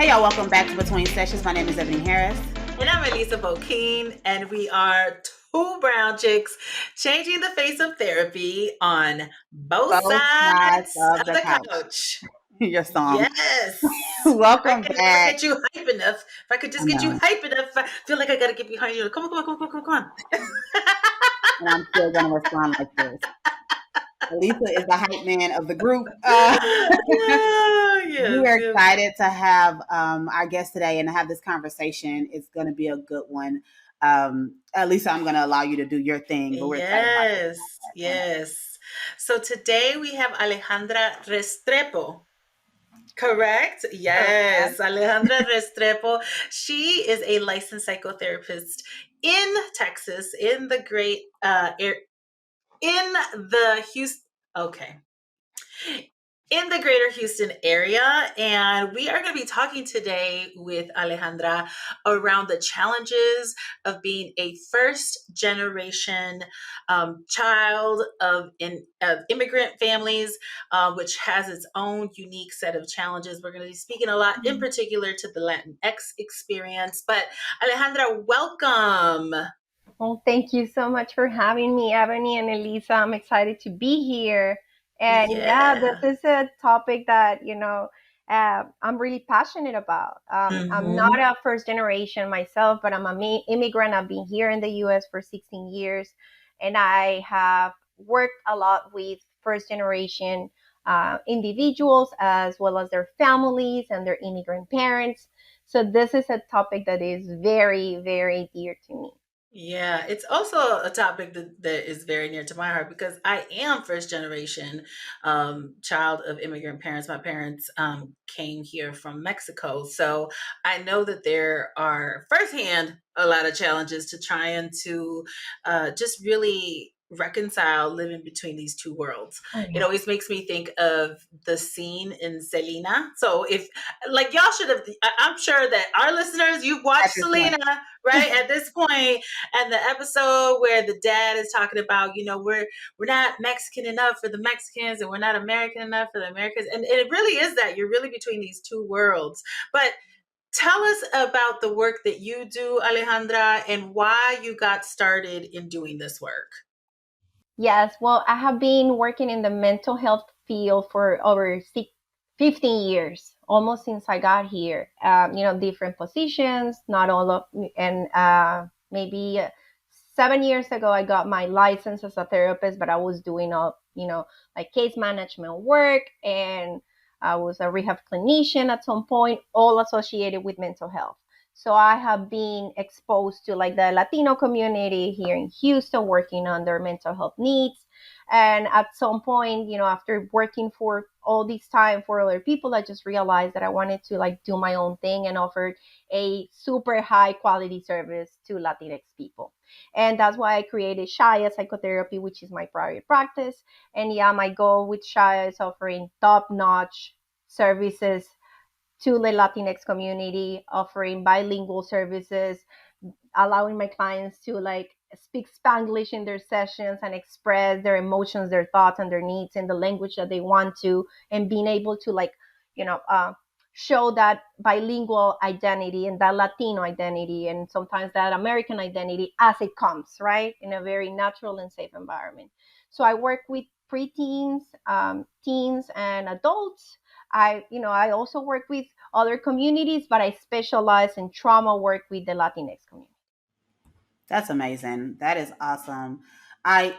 Hey y'all, welcome back to Between Sessions. My name is Ebony Harris. And I'm Elisa Bokeen, and we are two brown chicks changing the face of therapy on both Both sides sides of of the the couch. couch. Your song. Yes. I Welcome can never back. get you hype enough. If I could I just get you know. hype enough, I feel like I got to get behind you. Come on, come on, come on, come on, come on. And I'm still going to respond like this. Elisa is the hype man of the group. Oh, We yes, are yes. excited to have our guest today and to have this conversation. It's going to be a good one. Elisa, I'm going to allow you to do your thing, but we're excited about this Yes, conversation. yes. So today we have Alejandra Restrepo. Correct. Correct. Yes. Alejandra Restrepo. She is a licensed psychotherapist in Texas, in the in the Houston. Okay, in the greater Houston area. And we are going to be talking today with Alejandra around the challenges of being a first generation child of immigrant families, which has its own unique set of challenges. We're going to be speaking a lot in particular to the Latinx experience. But Alejandra, welcome. Well, thank you so much for having me, Ebony and Elisa. I'm excited to be here. And yeah, this Yeah. is a topic that, I'm really passionate about. I'm not Mm-hmm. a first generation myself, but I'm an immigrant. I've been here in the US for 16 years, and I have worked a lot with first generation individuals as well as their families and their immigrant parents. So this is a topic that is very, very dear to me. Yeah, it's also a topic that is very near to my heart because I am first generation child of immigrant parents. My parents came here from Mexico. So I know that there are firsthand a lot of challenges to trying to just really reconcile living between these two worlds. Oh, It yeah. always makes me think of the scene in Selena. So if like y'all should have, I'm sure that our listeners, you've At watched this point. Selena, right? At this point, and the episode where the dad is talking about, we're not Mexican enough for the Mexicans, and we're not American enough for the Americans, and it really is that you're really between these two worlds. But tell us about the work that you do, Alejandra, and why you got started in doing this work. Yes, well, I have been working in the mental health field for over 15 years, almost since I got here. Different positions, not all of, and maybe 7 years ago, I got my license as a therapist, but I was doing all, like case management work, and I was a rehab clinician at some point, all associated with mental health. So I have been exposed to like the Latino community here in Houston, working on their mental health needs. And at some point, after working for all this time for other people, I just realized that I wanted to like do my own thing and offer a super high quality service to Latinx people. And that's why I created Shaya Psychotherapy, which is my private practice. And yeah, my goal with Shaya is offering top notch services to the Latinx community, offering bilingual services, allowing my clients to like speak Spanglish in their sessions and express their emotions, their thoughts, and their needs in the language that they want to, and being able to like, you know, uh, show that bilingual identity and that Latino identity, and sometimes that American identity as it comes, right, in a very natural and safe environment. So I work with preteens, teens, and adults. I also work with other communities, but I specialize in trauma work with the Latinx community. That's amazing. That is awesome. I,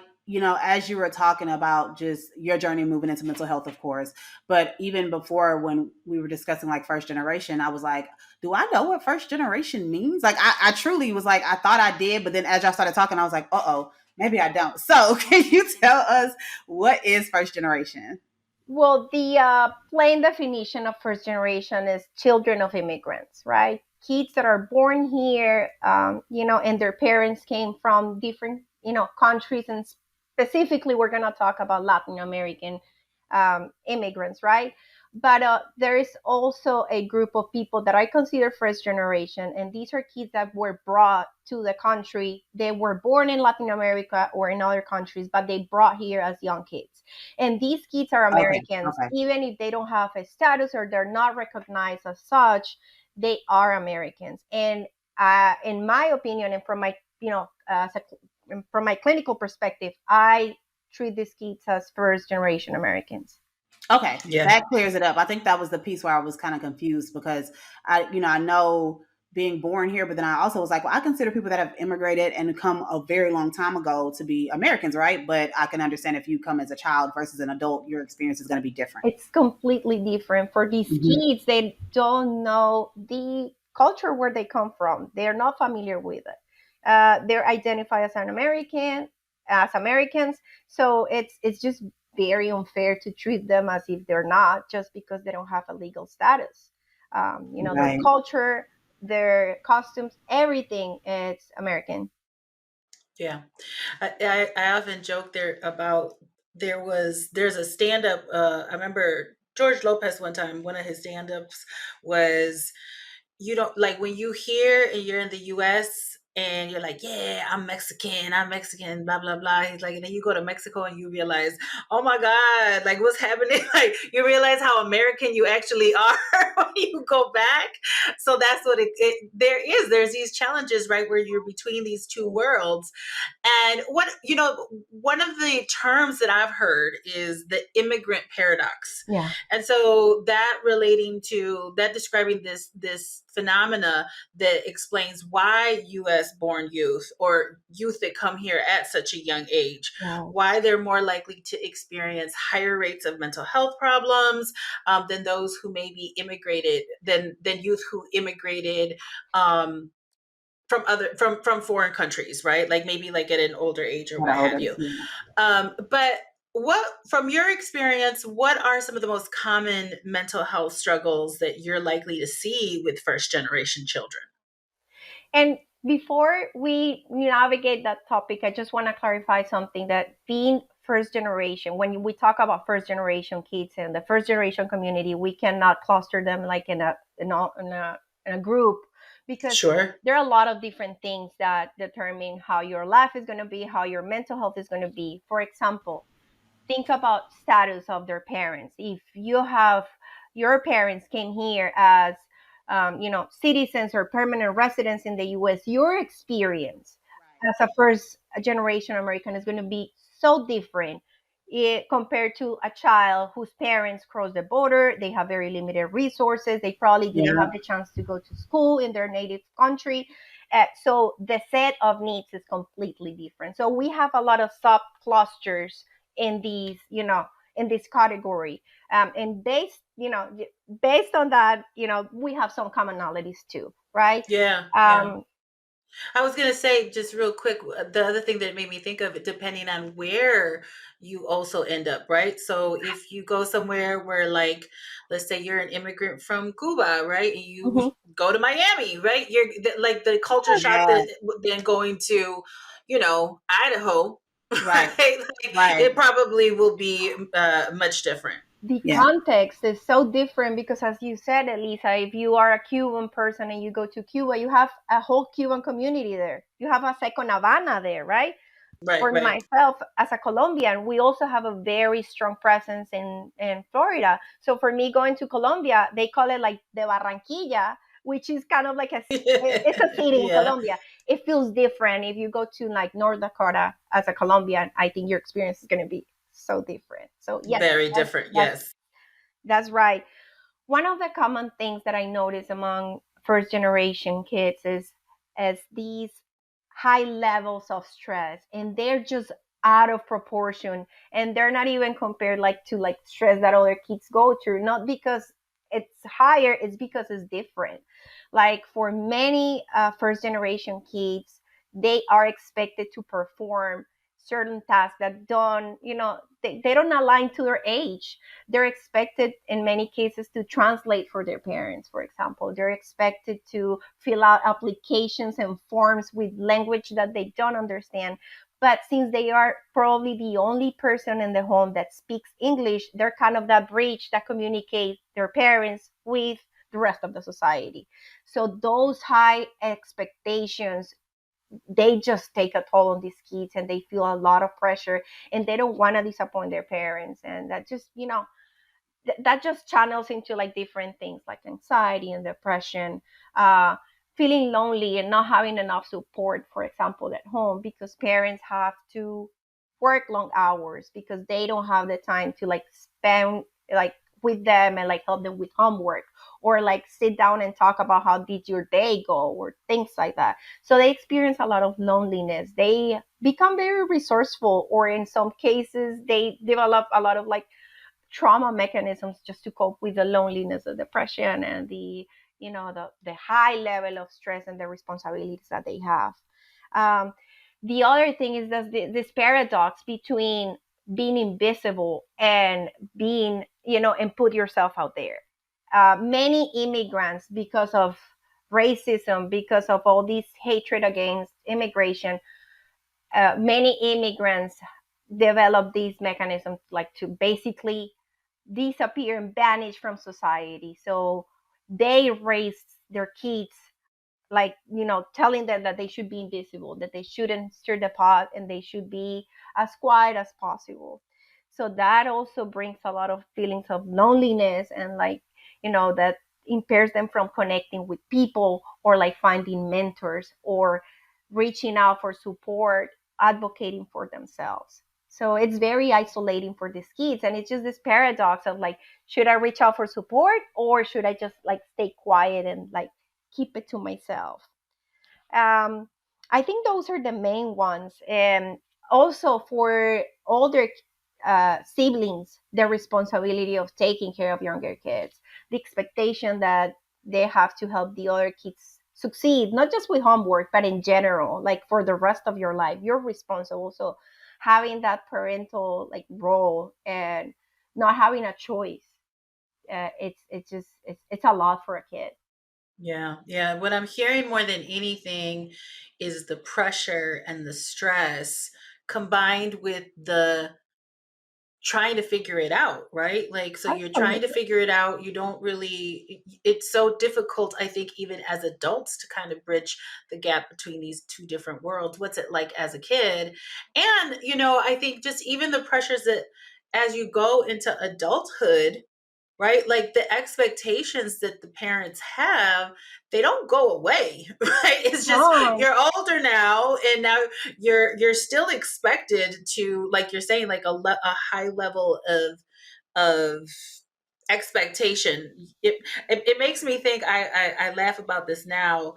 as you were talking about just your journey moving into mental health, of course, but even before when we were discussing like first generation, I was like, do I know what first generation means? Like, I truly was like, I thought I did, but then as y'all started talking, I was like, maybe I don't. So, can you tell us what is first generation? Well, the plain definition of first generation is children of immigrants, right? Kids that are born here, and their parents came from different, countries, and specifically, we're going to talk about Latin American immigrants, right? But there is also a group of people that I consider first generation, and these are kids that were brought to the country. They were born in Latin America or in other countries, but they brought here as young kids. And these kids are Okay. Americans, Okay. even if they don't have a status or they're not recognized as such. They are Americans, and in my opinion, and from my from my clinical perspective, I treat these kids as first generation Americans. Okay, Yeah. that clears it up. I think that was the piece where I was kind of confused because I know being born here, but then I also was like, well, I consider people that have immigrated and come a very long time ago to be Americans, right? But I can understand if you come as a child versus an adult, your experience is going to be different. It's completely different for these Hmm. kids. They don't know the culture where they come from. They're not familiar with it. They're identified as an American, as Americans. So it's just very unfair to treat them as if they're not, just because they don't have a legal status. Their Right. culture, their costumes, everything is American. Yeah. I often joke there about there's a stand up. I remember George Lopez one time, one of his stand ups was, you don't like when you hear and you're in the US and you're like, yeah, I'm Mexican, blah, blah, blah. He's like, and then you go to Mexico and you realize, oh my God, like what's happening? Like you realize how American you actually are when you go back. So that's what there's these challenges, right? Where you're between these two worlds. And one of the terms that I've heard is the immigrant paradox. Yeah. And so that relating to that describing this phenomena that explains why US born youth or youth that come here at such a young age, Wow. why they're more likely to experience higher rates of mental health problems than those who maybe immigrated than youth who immigrated from from foreign countries, right? Like maybe like at an older age or what have you. Yeah. But what, from your experience, what are some of the most common mental health struggles that you're likely to see with first generation children? And before we navigate that topic, I just want to clarify something, that being first generation, when we talk about first generation kids and the first generation community, we cannot cluster them like in a group, because Sure. there are a lot of different things that determine how your life is going to be, how your mental health is going to be. For example, think about status of their parents. If you have your parents came here as citizens or permanent residents in the U.S., your experience Right. as a first generation American is going to be so different, compared to a child whose parents crossed the border. They have very limited resources. They probably didn't Yeah. have the chance to go to school in their native country. So the set of needs is completely different. So we have a lot of sub clusters in these, in this category. And based on that, we have some commonalities too, right? Yeah. Yeah. Um, I was going to say, just real quick, the other thing that made me think of it, depending on where you also end up, right? So if you go somewhere where, like, let's say you're an immigrant from Cuba, right? And you mhm. go to Miami, right? Like the culture shock Yeah. that then going to, Idaho, Right. right? Like, Right. it probably will be much different. The Yeah. context is so different because, as you said, Elisa, if you are a Cuban person and you go to Cuba, you have a whole Cuban community there. You have a second Havana there, right? Right, For right. myself, as a Colombian, we also have a very strong presence in Florida. So for me, going to Colombia, they call it like the Barranquilla, which is kind of like it's a city in Yeah, Colombia. It feels different if you go to like North Dakota as a Colombian. I think your experience is going to be so different. So yes, very that's different. that's Yes. that's right. One of the common things that I notice among first generation kids is these high levels of stress, and they're just out of proportion, and they're not even compared like to like stress that other kids go through, not because it's higher, it's because it's different. Like for many first generation kids, they are expected to perform certain tasks that they don't align to their age. They're expected in many cases to translate for their parents. For example, they're expected to fill out applications and forms with language that they don't understand. But since they are probably the only person in the home that speaks English, they're kind of that bridge that communicates their parents with the rest of the society. So those high expectations, they just take a toll on these kids, and they feel a lot of pressure, and they don't want to disappoint their parents. And that just, that just channels into like different things like anxiety and depression, uh, feeling lonely and not having enough support, for example, at home, because parents have to work long hours because they don't have the time to like spend like with them and like help them with homework, or like sit down and talk about how did your day go, or things like that. So they experience a lot of loneliness. They become very resourceful, or in some cases they develop a lot of like trauma mechanisms just to cope with the loneliness, the depression, and the high level of stress and the responsibilities that they have. um, the other thing is that this paradox between being invisible and being, and put yourself out there. Many immigrants, because of racism, because of all this hatred against immigration, many immigrants develop these mechanisms like to basically disappear and vanish from society. So they raise their kids like, telling them that they should be invisible, that they shouldn't stir the pot, and they should be as quiet as possible. So that also brings a lot of feelings of loneliness, and like, that impairs them from connecting with people, or like finding mentors, or reaching out for support, advocating for themselves. So it's very isolating for these kids, and it's just this paradox of like, should I reach out for support, or should I just like stay quiet and like keep it to myself? um, I think those are the main ones. And also for older siblings, the responsibility of taking care of younger kids, the expectation that they have to help the other kids succeed, not just with homework, but in general, like for the rest of your life, you're responsible. So having that parental like role and not having a choice, it's a lot for a kid. Yeah, yeah. What I'm hearing more than anything is the pressure and the stress combined with the trying to figure it out, right? Like, so you're trying to Absolutely. figure it out. You don't really, it's so difficult, I think, even as adults to kind of bridge the gap between these two different worlds. What's it like as a kid? And, I think just even the pressures that as you go into adulthood, right? Like the expectations that the parents have, they don't go away, right? It's just No. you're older now, and now you're still expected to, like you're saying, like a high level of expectation. It makes me think. I laugh about this now.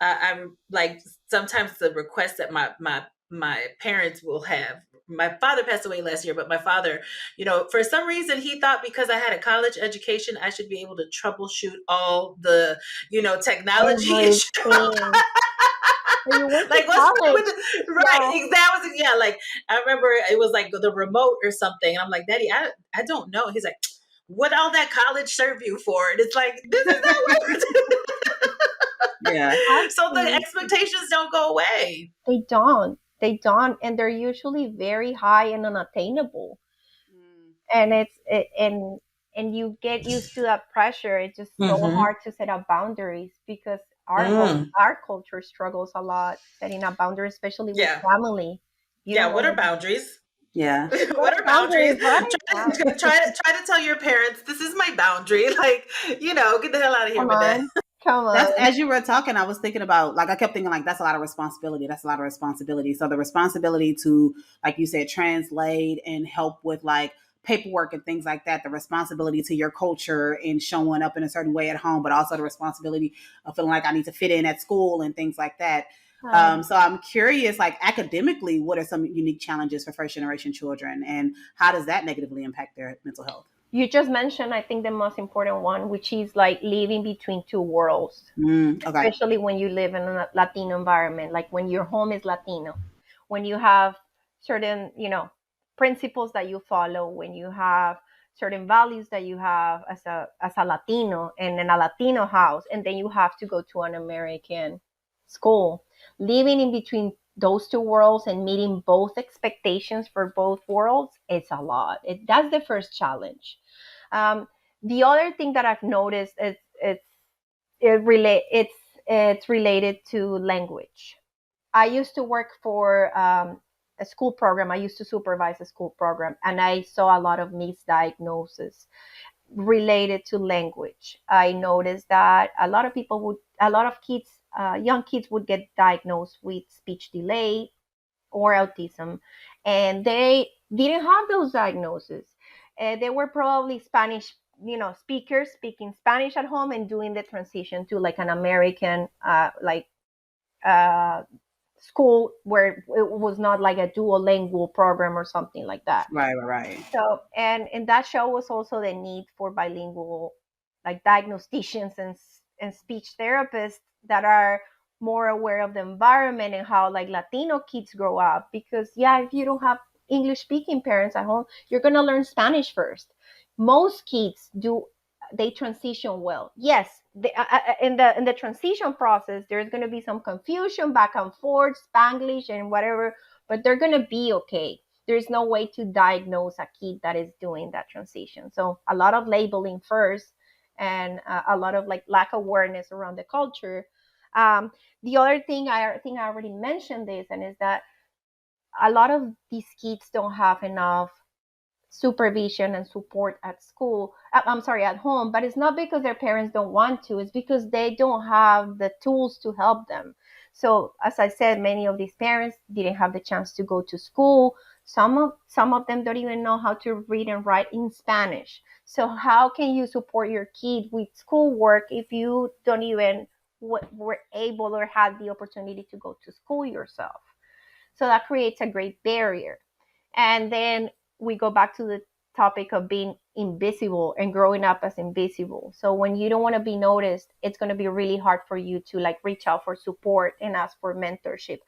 I'm like sometimes the requests that my parents will have. My father passed away last year, but my father, for some reason, he thought because I had a college education, I should be able to troubleshoot all the, technology issues. Everything. So you went to Like, what's wrong with college. it? Yeah. Right? That was, yeah. Like, I remember it was like the remote or something, and I'm like, Daddy, I don't know. He's like, what all that college serve you for? And it's like, this is not what. Yeah. So the Absolutely. expectations don't go away. They don't. They don't. And they're usually very high and unattainable. Mm. And and you get used to that pressure. It's just so Mm-hmm. hard to set up boundaries because Mm. our culture struggles a lot setting up boundaries, especially with Yeah. family. You don't Yeah. What want are to. boundaries? Yeah. What What are boundaries? boundaries, right? Yeah. Try to tell your parents this is my boundary. Like, get the hell out of here Come with that. on. Come That's on. as you were talking, I was thinking about like I kept thinking like that's a lot of responsibility. That's a lot of responsibility. So the responsibility to, like you said, translate and help with like paperwork and things like that, the responsibility to your culture and showing up in a certain way at home, but also the responsibility of feeling like I need to fit in at school and things like that. Right. So I'm curious, like academically, what are some unique challenges for first generation children and how does that negatively impact their mental health? You just mentioned, I think, the most important one, which is like living between two worlds, Okay. especially when you live in a Latino environment, like when your home is Latino, when you have certain, principles that you follow, when you have certain values that you have as a Latino and in a Latino house, and then you have to go to an American school. Living in between those two worlds and meeting both expectations for both worlds, it's a lot. That's the first challenge. Um, the other thing that I've noticed is it's related to language. I used to work for a school program. I used to supervise a school program, and I saw a lot of misdiagnoses related to language. I noticed that a lot of kids, young kids would get diagnosed with speech delay or autism, and they didn't have those diagnoses. They were probably Spanish, speakers speaking Spanish at home and doing the transition to like an American, uh, school where it was not like a duolingual program or something like that. Right, right, right. So, and in that show was also the need for bilingual, like diagnosticians and speech therapists that are more aware of the environment and how like Latino kids grow up. Because yeah, if you don't have English speaking parents at home, you're gonna learn Spanish first. Most kids do, they transition well. Yes, in the transition process, there's gonna be some confusion back and forth, Spanglish and whatever, but they're gonna be okay. There's no way to diagnose a kid that is doing that transition. So a lot of labeling first, and a lot of like lack of awareness around the culture. Um, the other thing I think I already mentioned this, and is that a lot of these kids don't have enough supervision and support at school. I'm sorry, at home, but it's not because their parents don't want to, it's because they don't have the tools to help them. So as I said, many of these parents didn't have the chance to go to school. Some of them don't even know how to read and write in Spanish. So how can you support your kid with schoolwork if you don't even were able or had the opportunity to go to school yourself? So that creates a great barrier. And then we go back to the topic of being invisible and growing up as invisible. So when you don't want to be noticed, it's going to be really hard for you to like reach out for support and ask for mentorship.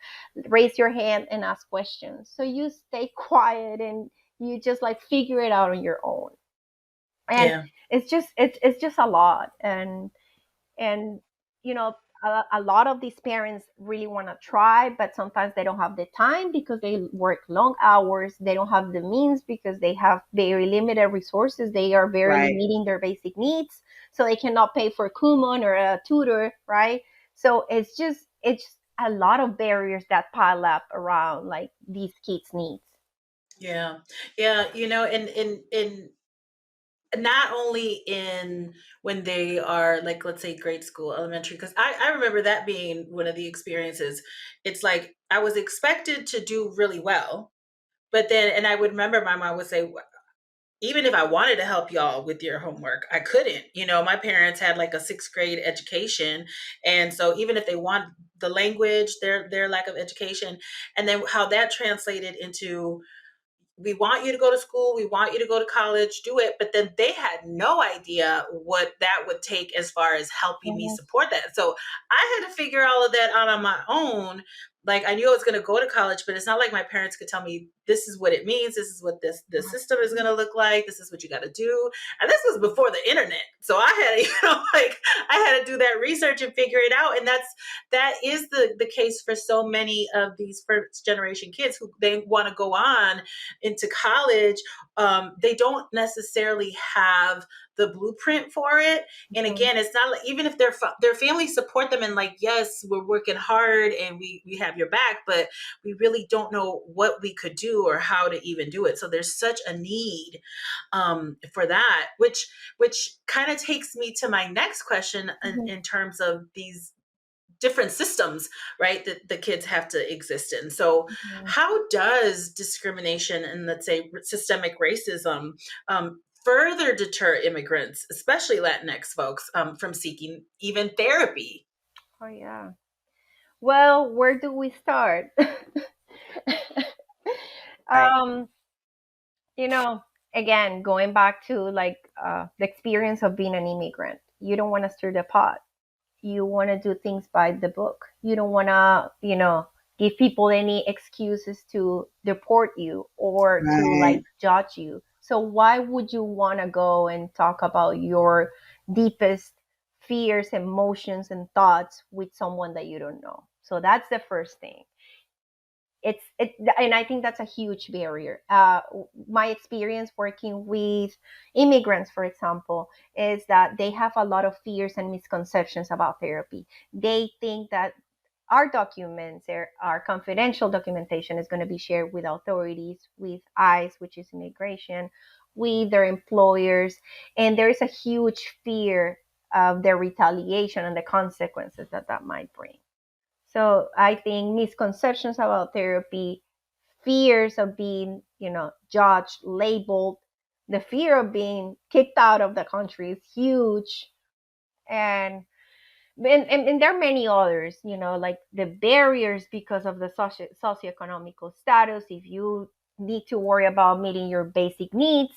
Raise your hand and ask questions. So you stay quiet and you just like figure it out on your own. And Yeah. it's just a lot. And you know, a lot of these parents really want to try, but sometimes they don't have the time because they work long hours. They don't have the means because they have very limited resources. They are barely Right. meeting their basic needs, so they cannot pay for Kumon or a tutor, right? So it's a lot of barriers that pile up around like these kids needs. Yeah. Yeah. And not only in when they are like, let's say, grade school, elementary, because I remember that being one of the experiences. It's like I was expected to do really well, but then, and I would remember my mom would say, even if I wanted to help y'all with your homework, I couldn't. My parents had like a sixth grade education. And so even if they want the language, their lack of education, and then how that translated into, we want you to go to school, we want you to go to college, do it. But then they had no idea what that would take as far as helping me Mhm. support that. So I had to figure all of that out on my own. Like I knew I was going to go to college, but it's not like my parents could tell me this is what it means, this is what this system is going to look like, this is what you got to do. And this was before the internet, so I had to, like I had to do that research and figure it out. And that is the case for so many of these first generation kids who they want to go on into college. They don't necessarily have the blueprint for it. And Mhm. again, it's not like, even if their families support them and like, yes, we're working hard and we have your back, but we really don't know what we could do or how to even do it. So there's such a need for that, which kind of takes me to my next question Mhm. in terms of these different systems, right, that the kids have to exist in. So Mhm. how does discrimination and, let's say, systemic racism further deter immigrants, especially Latinx folks, from seeking even therapy? Oh yeah. Well, where do we start? Right. um, you know, again, going back to like the experience of being an immigrant, you don't want to stir the pot. You want to do things by the book. You don't want to, give people any excuses to deport you or to like Right. judge you. So why would you want to go and talk about your deepest fears, emotions, and thoughts with someone that you don't know? So that's the first thing. And I think that's a huge barrier. My experience working with immigrants, for example, is that they have a lot of fears and misconceptions about therapy. They think that our documents, our confidential documentation, is going to be shared with authorities, with ICE, which is immigration, with their employers, and there is a huge fear of their retaliation and the consequences that that might bring. So I think misconceptions about therapy, fears of being, judged, labeled, the fear of being kicked out of the country is huge. And there are many others, like the barriers because of the socioeconomical status. If you need to worry about meeting your basic needs,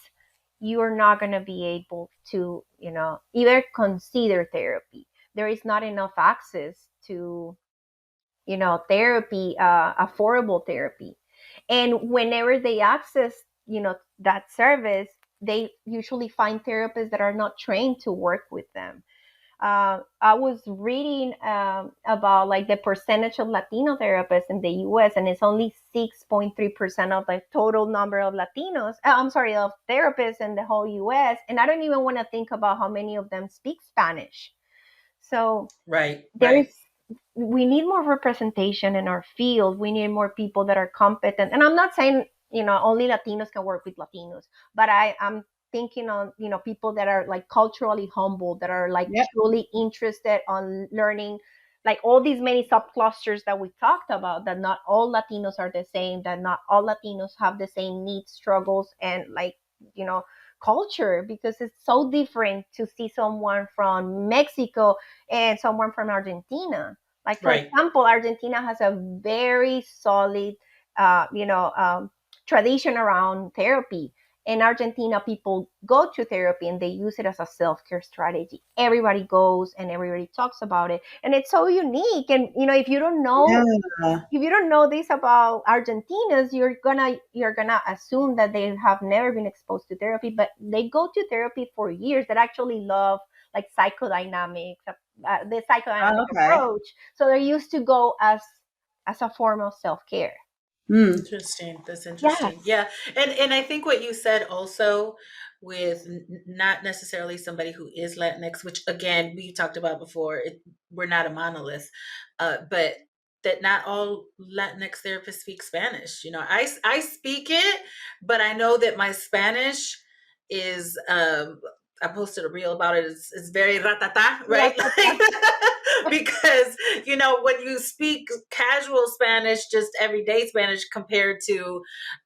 you're not going to be able to, either consider therapy. There is not enough access to, therapy, affordable therapy. And whenever they access, that service, they usually find therapists that are not trained to work with them. I was reading about like the percentage of Latino therapists in the U.S., and it's only 6.3% of the total number of Latinos. I'm sorry, of therapists in the whole U.S. And I don't even want to think about how many of them speak Spanish. So Right, there is right. we need more representation in our field. We need more people that are competent. And I'm not saying, only Latinos can work with Latinos, but I'm thinking on, people that are like culturally humble, that are like Yep. truly interested on learning, like all these many subclusters that we talked about, that not all Latinos are the same, that not all Latinos have the same needs, struggles, and like, you know, culture, because it's so different to see someone from Mexico and someone from Argentina. Like, for Right. example, Argentina has a very solid, uh, you know, um, tradition around therapy. In Argentina, people go to therapy and they use it as a self-care strategy. Everybody goes and everybody talks about it, and it's so unique. And if you don't know, Yeah. this about Argentinians, you're gonna assume that they have never been exposed to therapy, but they go to therapy for years. That actually love like psychodynamics, the psychodynamic Oh, okay. approach. So they're used to go as a form of self care. Hmm. Interesting. That's interesting. Yes. Yeah. And I think what you said also with not necessarily somebody who is Latinx, which again, we talked about before, we're not a monolith, but that not all Latinx therapists speak Spanish. I speak it, but I know that my Spanish is, I posted a reel about it. It's very ratata, right? Like, because when you speak casual Spanish, just everyday Spanish, compared to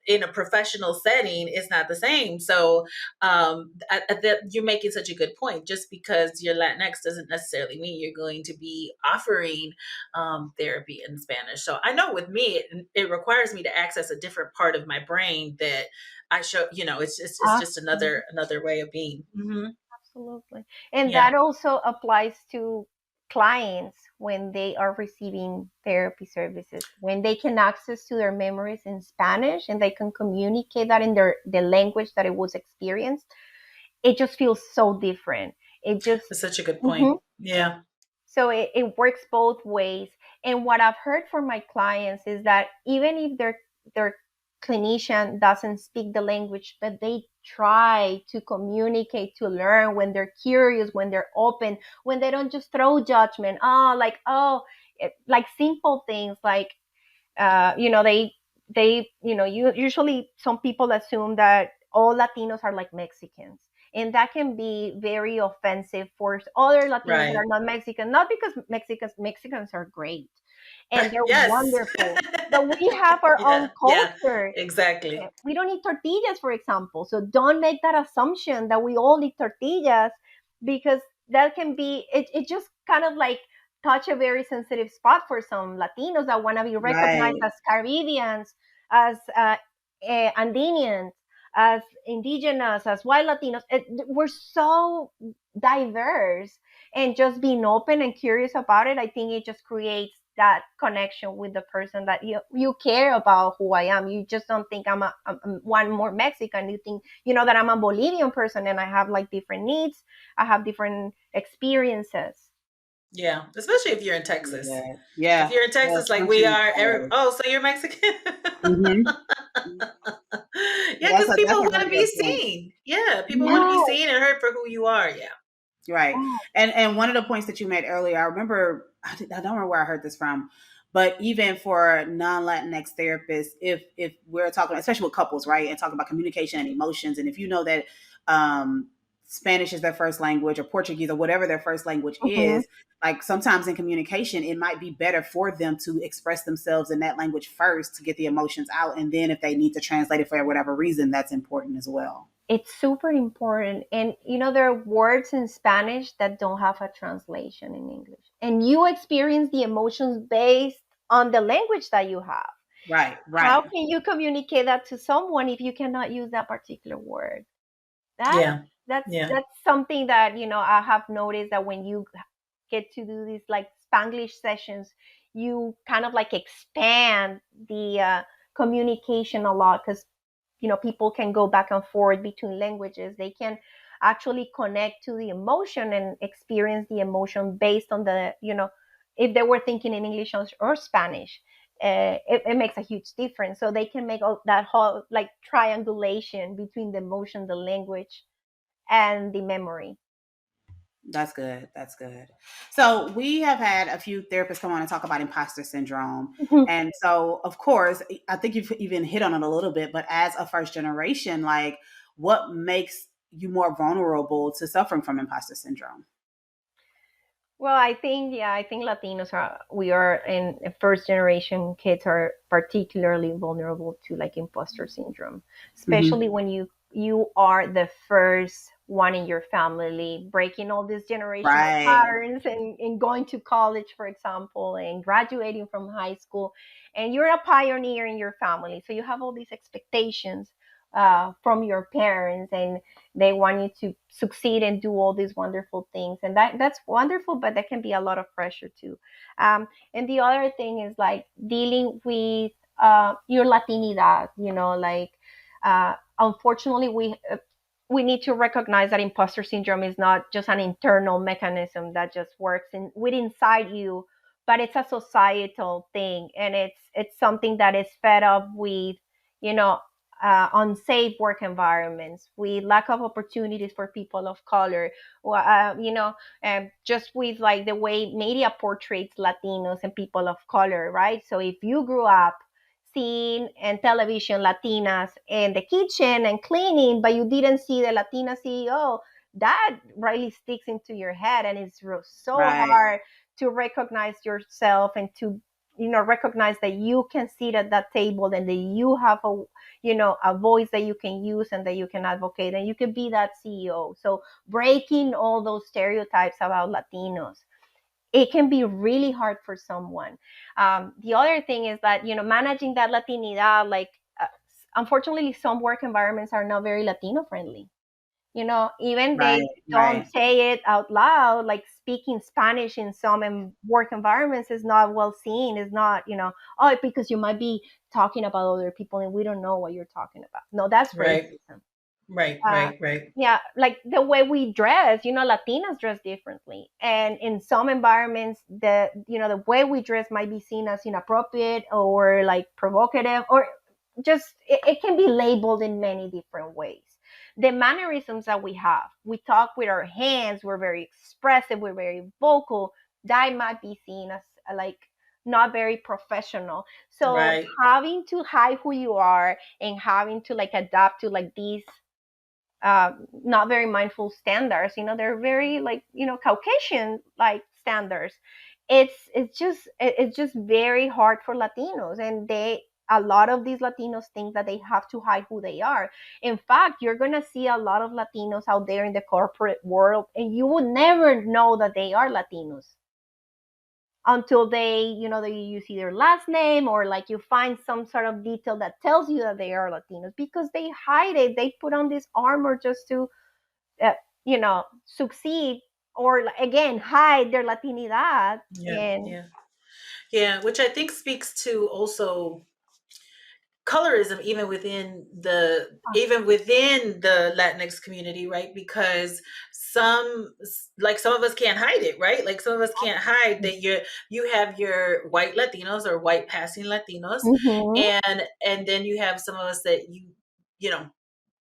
in a professional setting, it's not the same. So you're making such a good point. Just because you're Latinx doesn't necessarily mean you're going to be offering therapy in Spanish. So I know with me, it requires me to access a different part of my brain that I show. It's just Absolutely. another way of being. Hmm. Absolutely. And Yeah. that also applies to clients when they are receiving therapy services, when they can access to their memories in Spanish and they can communicate that in the language that it was experienced. It just feels so different. It just That's such a good point. Mhm. Yeah. So it works both ways. And what I've heard from my clients is that even if their clinician doesn't speak the language, but they try to communicate, to learn, when they're curious, when they're open, when they don't just throw judgment. Like simple things like usually some people assume that all Latinos are like Mexicans. And that can be very offensive for other Latinos that Right. are not Mexican, not because Mexicans are great and they're Yes. wonderful, but we have our own Yeah. Yeah. culture. Exactly. We don't eat tortillas, for example. So don't make that assumption that we all eat tortillas, because that can be it just kind of like touch a very sensitive spot for some Latinos that want to be recognized Right. as Caribbeans, as Andinians, as indigenous, as white Latinos. We're so diverse, and just being open and curious about it, I think it just creates that connection with the person, that you care about who I am. You just don't think I'm one more Mexican. You think that I'm a Bolivian person and I have like different needs. I have different experiences. Yeah, especially if you're in Texas. Yeah. If Yeah. you're in Yeah. Texas, like we Country are, colors. oh, so you're Mexican? Mm-hmm. Yeah, That's because a people that's a want to really be good point. seen. Yeah, people want to be Yeah. seen and heard for who you are. Yeah. Right. And one of the points that you made earlier, I remember I don't remember where I heard this from, but even for non-Latinx therapists, if we're talking, especially with couples, right, and talking about communication and emotions, and if you know that um Spanish is their first language or Portuguese or whatever their first language Mhm. is, like sometimes in communication, it might be better for them to express themselves in that language first to get the emotions out. And then if they need to translate it for whatever reason, that's important as well. It's super important. And there are words in Spanish that don't have a translation in English. And you experience the emotions based on the language that you have. Right, How right. can you communicate that to someone if you cannot use that particular word? That Yeah. that's Yeah. that's something that I have noticed that when you get to do these like Spanglish sessions, you kind of like expand the communication a lot because people can go back and forth between languages. They can actually connect to the emotion and experience the emotion based on the if they were thinking in English or Spanish. It makes a huge difference, so they can make all that whole like triangulation between the emotion, the language, and the memory. That's good. That's good. So we have had a few therapists come on and talk about imposter syndrome. And so, of course, I think you've even hit on it a little bit, but as a first generation, like what makes you more vulnerable to suffering from imposter syndrome? Well, I think Latinos we are in first generation kids are particularly vulnerable to like imposter syndrome, Hmm. especially when you are the first one in your family breaking all these generational Right. patterns and going to college, for example, and graduating from high school, and you're a pioneer in your family, so you have all these expectations from your parents, and they want you to succeed and do all these wonderful things, and that's wonderful, but that can be a lot of pressure too. And the other thing is like dealing with your Latinidad, like unfortunately we need to recognize that imposter syndrome is not just an internal mechanism that just works within inside you, but it's a societal thing, and it's something that is fed up with you know unsafe work environments, with lack of opportunities for people of color, just with like the way media portrays Latinos and people of color, right? So if you grew up seeing in television Latinas in the kitchen and cleaning, but you didn't see the Latina CEO, that really sticks into your head, and it's so Right. hard to recognize yourself and to recognize that you can sit at that table and that you have a voice that you can use and that you can advocate and you can be that CEO. So breaking all those stereotypes about Latinos, it can be really hard for someone. The other thing is that managing that Latinidad, like unfortunately, some work environments are not very Latino friendly. Even Right. they don't Right. say it out loud, like speaking Spanish in some work environments is not well seen. Is not oh, because you might be talking about other people and we don't know what you're talking about. No, that's Right. racism. Right. uh, Right. Right. yeah, like the way we dress, Latinas dress differently, and in some environments, the way we dress might be seen as inappropriate or like provocative, or just it can be labeled in many different ways. The mannerisms that we talk with our hands, we're very expressive, we're very vocal. That might be seen as like not very professional. So Right. having to hide who you are and having to like adapt to like these not very mindful standards. They're very like Caucasian like standards. It's just very hard for Latinos, and a lot of these Latinos think that they have to hide who they are. In fact, you're gonna see a lot of Latinos out there in the corporate world, and you would never know that they are Latinos until they use either last name or like you find some sort of detail that tells you that they are Latinos, because they hide it. They put on this armor just to succeed, or again hide their Latinidad. Yeah. And Yeah. Yeah. Which I think speaks to also colorism even within the Latinx community, right? Because some of us can't hide it, right? Like some of us can't hide that you have your white Latinos or white passing Latinos, Mm-hmm. and then you have some of us that you know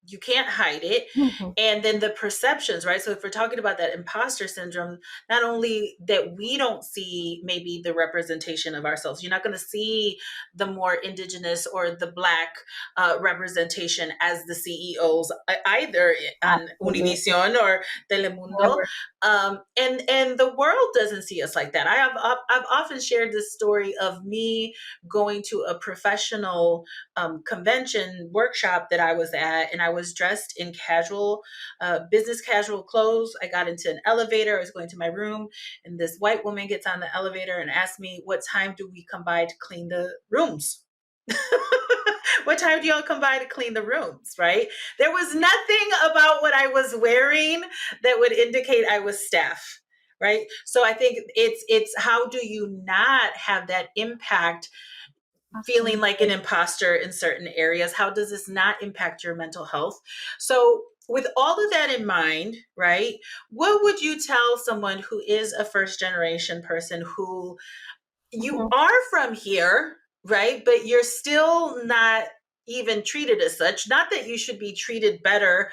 you can't hide it. Mm-hmm. And then the perceptions, right? So if we're talking about that imposter syndrome, not only that we don't see maybe the representation of ourselves, you're not going to see the more indigenous or the black representation as the CEOs either on Absolutely. Univision or Telemundo. Never. And the world doesn't see us like that. I've often shared this story of me going to a professional convention workshop that I was at, and I was dressed in casual, business casual clothes. I got into an elevator. I was going to my room, and this white woman gets on the elevator and asks me, "What time do we come by to clean the rooms?" What time do y'all come by to clean the rooms, right? There was nothing about what I was wearing that would indicate I was staff, right? So I think it's how do you not have that impact, feeling like an Absolutely. imposter in certain areas? How does this not impact your mental health? So with all of that in mind, right, what would you tell someone who is a first generation person who you Mm-hmm. are from here, right? But you're still not even treated as such. Not that you should be treated better,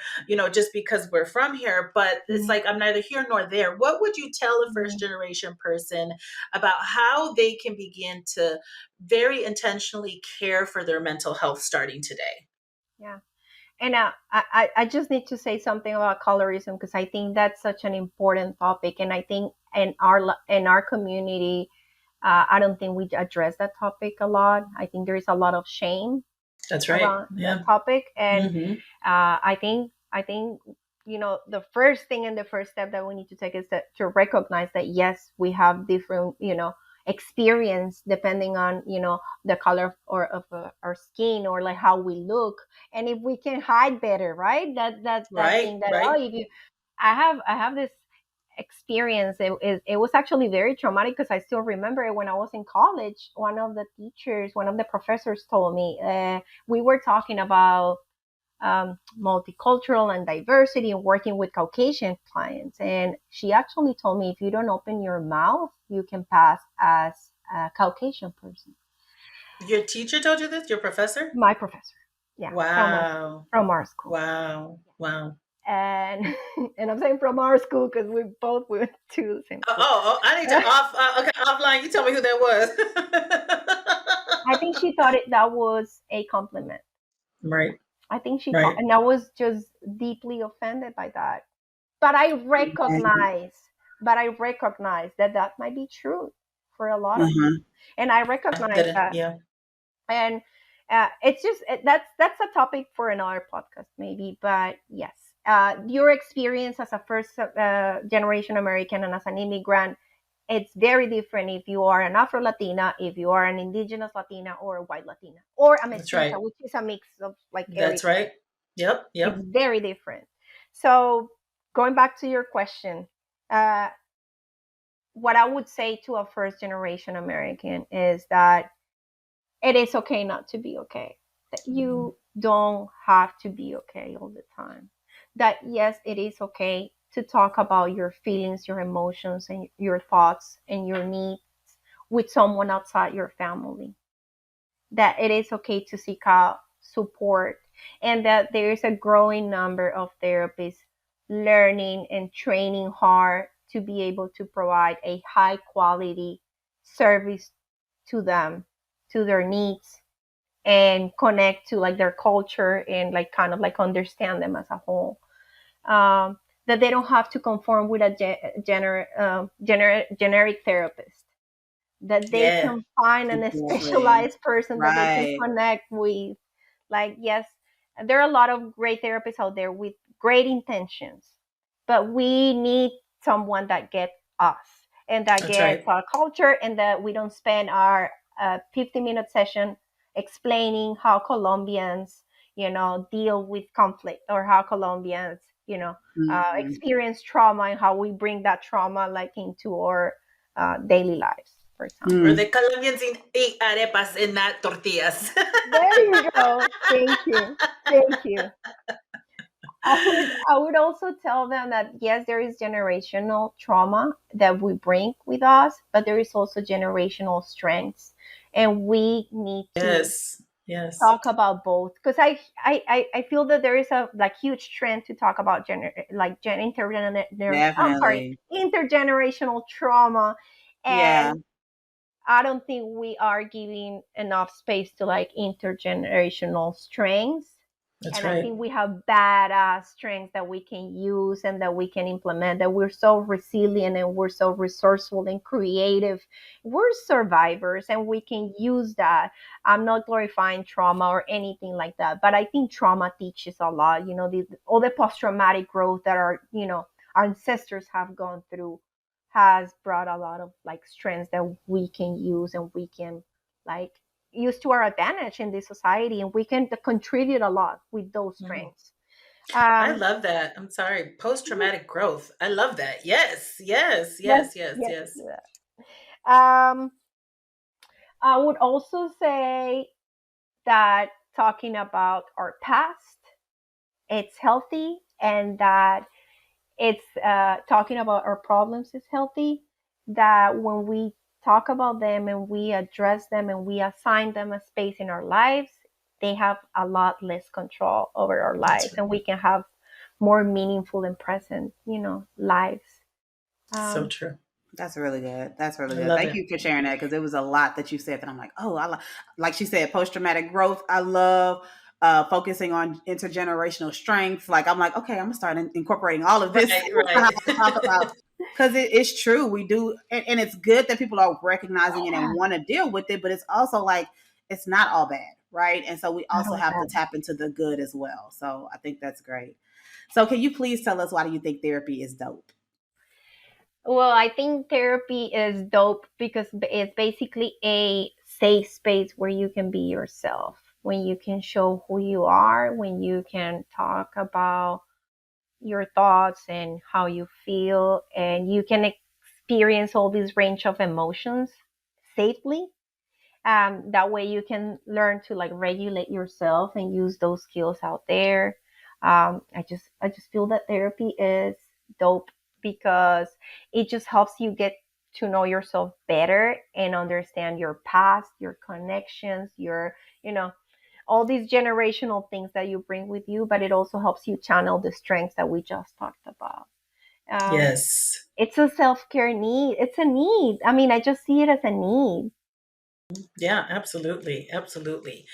just because we're from here, but it's like I'm neither here nor there. What would you tell a first generation person about how they can begin to very intentionally care for their mental health starting today? Yeah. And I just need to say something about colorism because I think that's such an important topic, and I think in our community, I don't think we address that topic a lot. I think there is a lot of shame That's right. around that Yeah. topic, and Mm-hmm. I think the first thing and the first step that we need to take is to recognize that yes, we have different experience depending on the color of our skin or like how we look, and if we can hide better, right? That Right. thing that, oh, Right. if you I have this experience. It was actually very traumatic because I still remember it when I was in college. One of the professors told me, we were talking about multicultural and diversity and working with Caucasian clients. And she actually told me, if you don't open your mouth, you can pass as a Caucasian person. Your teacher told you this? Your professor? My professor, yeah, Wow. from our school. Wow. Wow. And and I'm saying from our school because we both went to the same Oh, school. oh, I need to okay, offline. You tell me who that I think she thought that was a compliment. was. Right, I think she thought, right. and I was just deeply offended by that. But I recognize that that might be true for a lot of Mm-hmm. people, and I recognize That, that. yeah, And it's just that's a topic for another podcast, maybe. But yes, your experience as a first generation American and as an immigrant, it's very different if you are an Afro Latina, if you are an indigenous Latina, or a white Latina, or a that's mestiza, right. which is a mix of like That's everything. right. Yep, It's yep. very different. So going back to your question, uh, what I would say to a first generation American is that it is okay not to be okay. That Mhm. you don't have to be okay all the time. That yes, it is okay to talk about your feelings, your emotions, and your thoughts and your needs with someone outside your family. That it is okay to seek out support, and that there is a growing number of therapists learning and training hard to be able to provide a high quality service to them, to their needs, and connect to like their culture and like kind of like understand them as a whole. That they don't have to conform with a generic therapist, that they Yeah, can find a Exactly. specialized person that they can Right. connect with. Like, yes, there are a lot of great therapists out there with great intentions, but we need someone that gets us and that that's gets right. our culture, and that we don't spend our 50-minute session explaining how Colombians, deal with conflict, or how Colombians, Mhm. experience trauma, and how we bring that trauma like into our daily lives. for Or example. the Colombians eat arepas and not tortillas. There you go. Thank you. Thank you. I would also tell them that yes, there is generational trauma that we bring with us, but there is also generational strengths, and we need to Yes, yes, talk about both because I feel that there is a like huge trend to talk about Definitely. intergenerational trauma, Yeah. and I don't think we are giving enough space to like intergenerational strengths. that's And I right. think we have badass strengths that we can use and that we can implement, that we're so resilient and we're so resourceful and creative. We're survivors and we can use that. I'm not glorifying trauma or anything like that, but I think trauma teaches a lot. All the post traumatic growth that our ancestors have gone through has brought a lot of like strengths that we can use and we can like use to our advantage in this society, and we can contribute a lot with those Mm. strengths. I um love that. I'm sorry. Post traumatic growth. I love that. Yes, yes, let's yes, yes, get yes. to that. I would also say that talking about our past, it's healthy, and that it's talking about our problems is healthy, that when we talk about them and we address them and we assign them a space in our lives, they have a lot less control over our That's lives, and we can have more meaningful and present lives. so um, true. That's really good. That's really I good. love Thank it. you for sharing that because it was a lot that you said that I'm like, oh, like she said, post traumatic growth. I love focusing on intergenerational strength. Like I'm like, okay, I'm gonna start incorporating all of this Right, to how I talk right. about because it's true. We do, and it's good that people are recognizing it and want to deal with it. But it's also like it's not all bad, right? And so we not also all have to bad. tap into the good as well. So I think that's great. So can you please tell us why do you think therapy is dope? Well, I think therapy is dope because it's basically a safe space where you can be yourself, when you can show who you are, when you can talk about your thoughts and how you feel, and you can experience all this range of emotions safely. That way you can learn to like regulate yourself and use those skills out there. I just feel that therapy is dope because it just helps you get to know yourself better and understand your past, your connections, your you know all these generational things that you bring with you, but it also helps you channel the strengths that we just talked about. um, Yes. it's a self-care need. It's a need. I mean, I just see it as a need. Yeah, absolutely. Absolutely.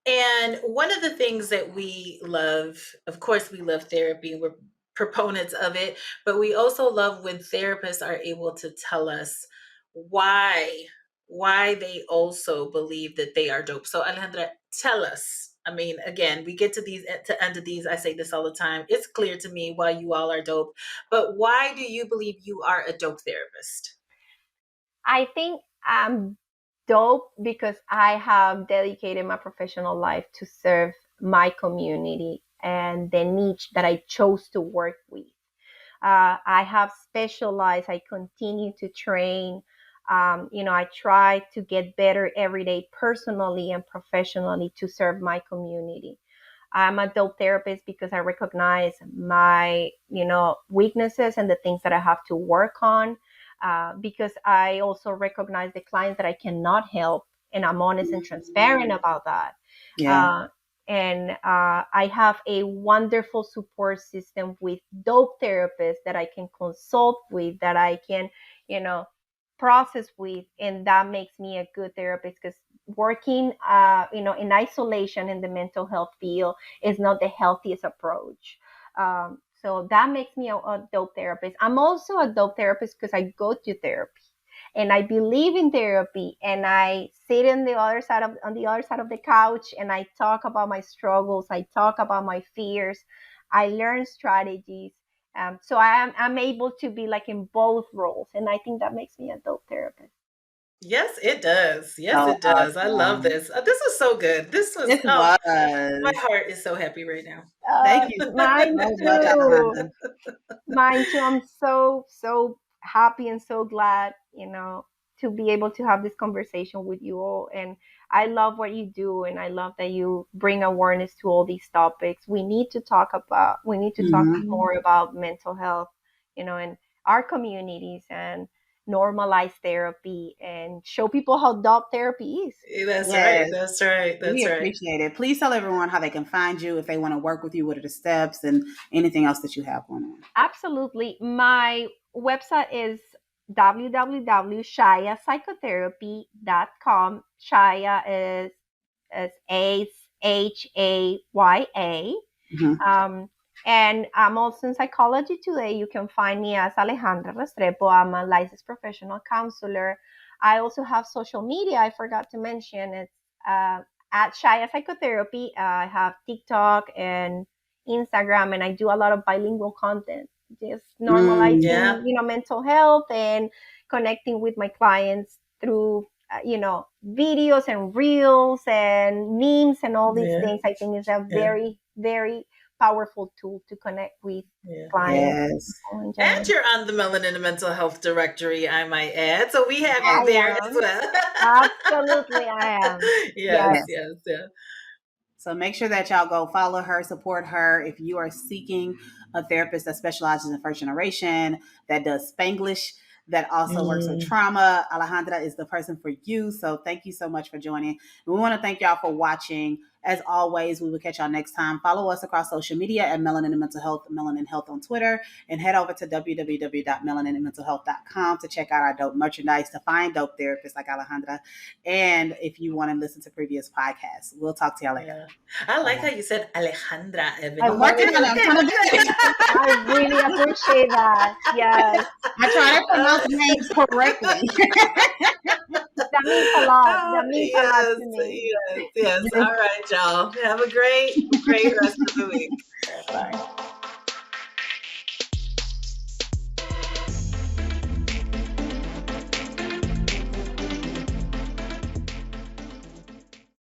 And one of the things that we love, of course, we love therapy. We're proponents of it, but we also love when therapists are able to tell us why why they also believe that they are dope. So Alejandra, tell us. I mean, again, we get to these to end of these. I say this all the time. It's clear to me why you all are dope, but why do you believe you are a dope therapist? I think I'm dope because I have dedicated my professional life to serve my community and the niche that I chose to work with. I have specialized, I continue to train. I try to get better every day personally and professionally to serve my community. I'm a dope therapist because I recognize my, weaknesses and the things that I have to work on. Because I also recognize the clients that I cannot help, and I'm honest and transparent about that. Yeah. Uh, and I have a wonderful support system with dope therapists that I can consult with, that I can, you know, process with, and that makes me a good therapist because working, in isolation in the mental health field is not the healthiest approach. So that makes me a dope therapist. I'm also a dope therapist because I go to therapy and I believe in therapy, and I sit on the other side of the couch, and I talk about my struggles. I talk about my fears. I learn strategies. So I'm able to be like in both roles, and I think that makes me a dope therapist. Yes, it does. Yes, So it does. I love awesome. this. This was so good. This was, This oh, my was. heart is so happy right now. Thank you Mine so much, too. Alejandra. Mine too. I'm so happy and so glad, to be able to have this conversation with you all. And I love what you do, and I love that you bring awareness to all these topics. We need to talk Mhm. more about mental health, in our communities, and normalize therapy and show people how dope therapy is. That's right. Yes, That's right. we That's right. appreciate it. Please tell everyone how they can find you if they want to work with you. What are the steps and anything else that you have going on? Absolutely. My website is www.shayapsychotherapy.com. Shaya is Haya. Mhm. Um, and I'm also in psychology today. You can find me as Alejandra Restrepo. I'm a licensed professional counselor. I also have social media. I forgot to mention it's at Shaya Psychotherapy. I have TikTok and Instagram, and I do a lot of bilingual content, just Mm. Yeah. normalizing, mental health and connecting with my clients through, videos and reels and memes and all these Yeah. things. I think is a Yeah. very, very powerful tool to connect with Yeah. clients and Yes. people in And general. you're on the Melanin and Mental Health Directory, I might add. So we have you I there as am. well. Absolutely, I am. Yes, Yes. Yes. yes, yeah. So make sure that y'all go follow her, support her. If you are seeking a therapist that specializes in first generation, that does Spanglish, that also works with Mm, trauma, Alejandra is the person for you. So thank you so much for joining. And we want to thank y'all for watching. As always, we will catch y'all next time. Follow us across social media at Melanin and Mental Health, Melanin Health on Twitter, and head over to www.melaninandmentalhealth.com to check out our dope merchandise, to find dope therapists like Alejandra, and if you want to listen to previous podcasts. We'll talk to y'all later. yeah. I like Bye. how you said Alejandra, I Ebony. I'm love working it. on it. I'm trying to do it. I really appreciate that. Yes. I try to Uh, pronounce names correctly. That means a lot. That means a lot yes, to me. yes, yes. Yes. All right, y'all. Have a great, great rest of the week.